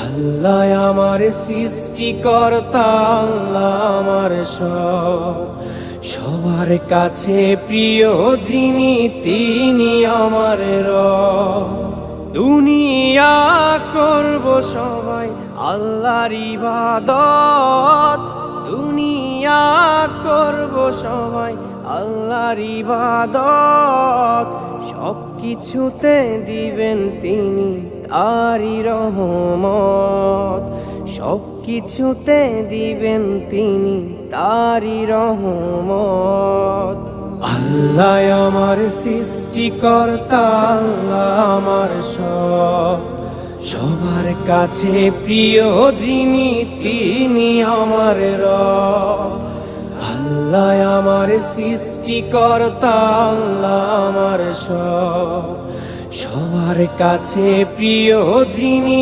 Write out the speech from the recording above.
আল্লাহ আমার সৃষ্টিকর্তা, আল্লাহ আমার সব, সবার কাছে প্রিয় যিনি তিনি আমার রব। দুনিয়া করব সবাই আল্লাহর ইবাদত, দুনিয়া করব সবাই আল্লাহর ইবাদত, সব কিছুতে দিবেন তিনি তারি রহমত, সব কিছুতে দিবেন তিনি তারি রহমত। আল্লাহ আমার সৃষ্টিকর্তা, আল্লাহ আমার সব, সবার কাছে প্রিয় যিনি তিনি আমার রব। আল্লাহ আমার সৃষ্টিকর্তা, আল্লাহ আমার সব, সবার কাছে প্রিয় যিনি